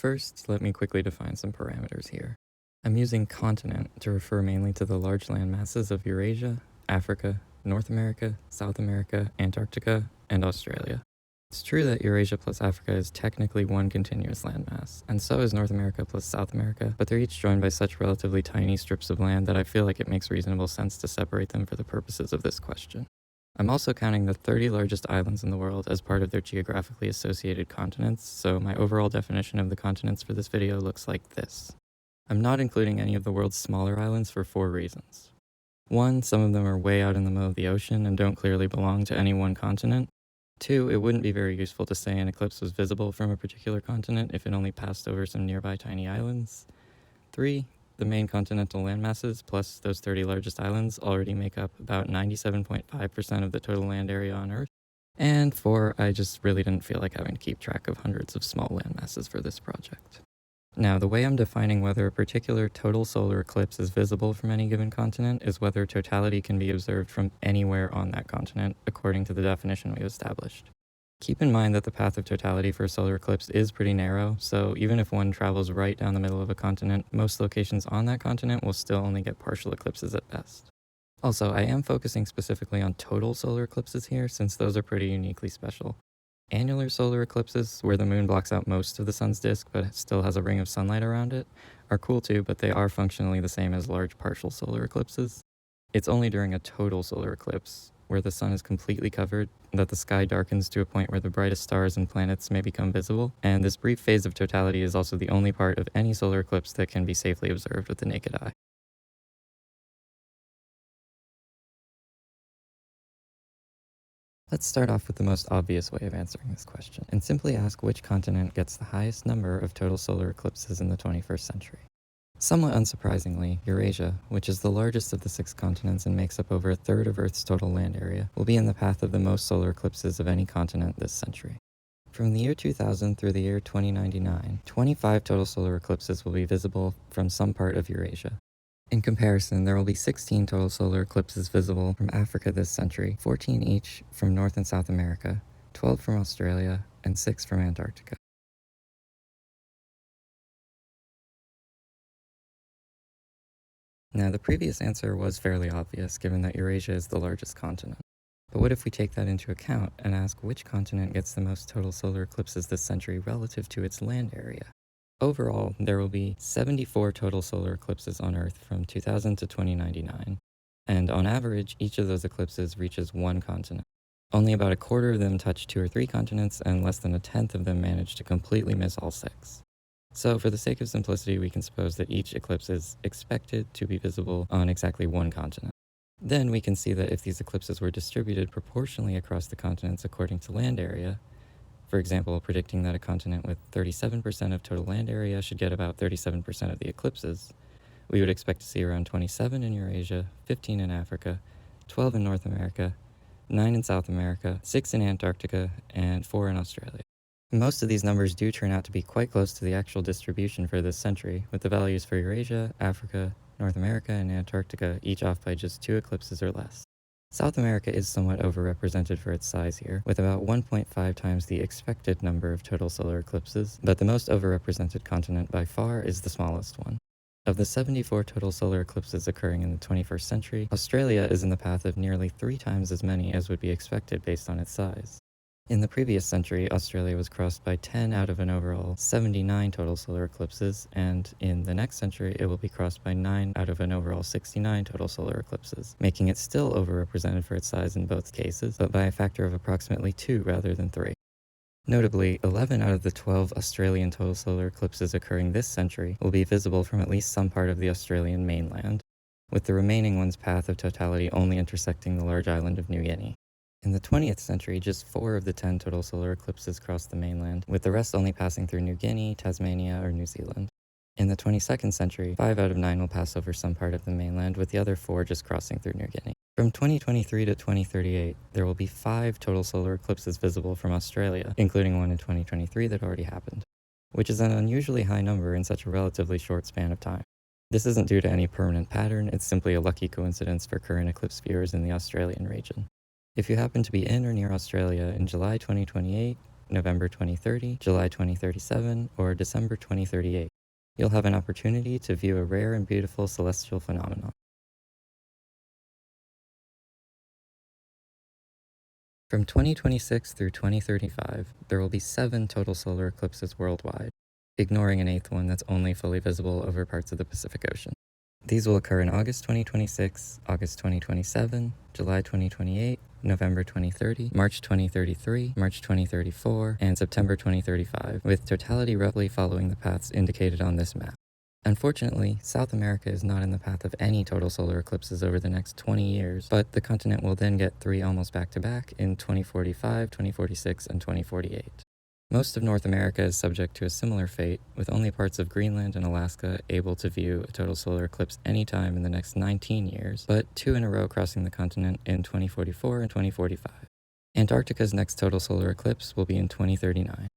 First, let me quickly define some parameters here. I'm using continent to refer mainly to the large land masses of Eurasia, Africa, North America, South America, Antarctica, and Australia. It's true that Eurasia plus Africa is technically one continuous landmass, and so is North America plus South America, but they're each joined by such relatively tiny strips of land that I feel like it makes reasonable sense to separate them for the purposes of this question. I'm also counting the 30 largest islands in the world as part of their geographically associated continents, so my overall definition of the continents for this video looks like this. I'm not including any of the world's smaller islands for 4 reasons. 1, some of them are way out in the middle of the ocean and don't clearly belong to any one continent. 2, it wouldn't be very useful to say an eclipse was visible from a particular continent if it only passed over some nearby tiny islands. 3, the main continental landmasses, plus those 30 largest islands, already make up about 97.5% of the total land area on Earth. And 4, I just really didn't feel like having to keep track of hundreds of small landmasses for this project. Now, the way I'm defining whether a particular total solar eclipse is visible from any given continent is whether totality can be observed from anywhere on that continent, according to the definition we've established. Keep in mind that the path of totality for a solar eclipse is pretty narrow, so even if one travels right down the middle of a continent, most locations on that continent will still only get partial eclipses at best. Also, I am focusing specifically on total solar eclipses here, since those are pretty uniquely special. Annular solar eclipses, where the moon blocks out most of the sun's disk but still has a ring of sunlight around it, are cool too, but they are functionally the same as large partial solar eclipses. It's only during a total solar eclipse, where the sun is completely covered, that the sky darkens to a point where the brightest stars and planets may become visible, and this brief phase of totality is also the only part of any solar eclipse that can be safely observed with the naked eye. Let's start off with the most obvious way of answering this question, and simply ask which continent gets the highest number of total solar eclipses in the 21st century. Somewhat unsurprisingly, Eurasia, which is the largest of the 6 continents and makes up over a third of Earth's total land area, will be in the path of the most solar eclipses of any continent this century. From the year 2000 through the year 2099, 25 total solar eclipses will be visible from some part of Eurasia. In comparison, there will be 16 total solar eclipses visible from Africa this century, 14 each from North and South America, 12 from Australia, and 6 from Antarctica. Now, the previous answer was fairly obvious, given that Eurasia is the largest continent. But what if we take that into account and ask which continent gets the most total solar eclipses this century relative to its land area? Overall, there will be 74 total solar eclipses on Earth from 2000 to 2099, and on average, each of those eclipses reaches one continent. Only about a quarter of them touch 2 or 3 continents, and less than a tenth of them manage to completely miss all 6. So for the sake of simplicity, we can suppose that each eclipse is expected to be visible on exactly one continent. Then we can see that if these eclipses were distributed proportionally across the continents according to land area, for example, predicting that a continent with 37% of total land area should get about 37% of the eclipses, we would expect to see around 27 in Eurasia, 15 in Africa, 12 in North America, 9 in South America, 6 in Antarctica, and 4 in Australia. Most of these numbers do turn out to be quite close to the actual distribution for this century, with the values for Eurasia, Africa, North America, and Antarctica each off by just 2 eclipses or less. South America is somewhat overrepresented for its size here, with about 1.5 times the expected number of total solar eclipses, but the most overrepresented continent by far is the smallest one. Of the 74 total solar eclipses occurring in the 21st century, Australia is in the path of nearly 3 times as many as would be expected based on its size. In the previous century, Australia was crossed by 10 out of an overall 79 total solar eclipses, and in the next century, it will be crossed by 9 out of an overall 69 total solar eclipses, making it still overrepresented for its size in both cases, but by a factor of approximately 2 rather than 3. Notably, 11 out of the 12 Australian total solar eclipses occurring this century will be visible from at least some part of the Australian mainland, with the remaining one's path of totality only intersecting the large island of New Guinea. In the 20th century, just 4 of the 10 total solar eclipses crossed the mainland, with the rest only passing through New Guinea, Tasmania, or New Zealand. In the 22nd century, 5 out of 9 will pass over some part of the mainland, with the other 4 just crossing through New Guinea. From 2023 to 2038, there will be 5 total solar eclipses visible from Australia, including one in 2023 that already happened, which is an unusually high number in such a relatively short span of time. This isn't due to any permanent pattern, it's simply a lucky coincidence for current eclipse viewers in the Australian region. If you happen to be in or near Australia in July 2028, November 2030, July 2037, or December 2038. You'll have an opportunity to view a rare and beautiful celestial phenomenon. From 2026 through 2035, there will be 7 total solar eclipses worldwide, ignoring an 8th one that's only fully visible over parts of the Pacific Ocean. These will occur in August 2026, August 2027, July 2028, November 2030, March 2033, March 2034, and September 2035, with totality roughly following the paths indicated on this map. Unfortunately, South America is not in the path of any total solar eclipses over the next 20 years, but the continent will then get 3 almost back-to-back in 2045, 2046, and 2048. Most of North America is subject to a similar fate, with only parts of Greenland and Alaska able to view a total solar eclipse anytime in the next 19 years, but 2 in a row crossing the continent in 2044 and 2045. Antarctica's next total solar eclipse will be in 2039.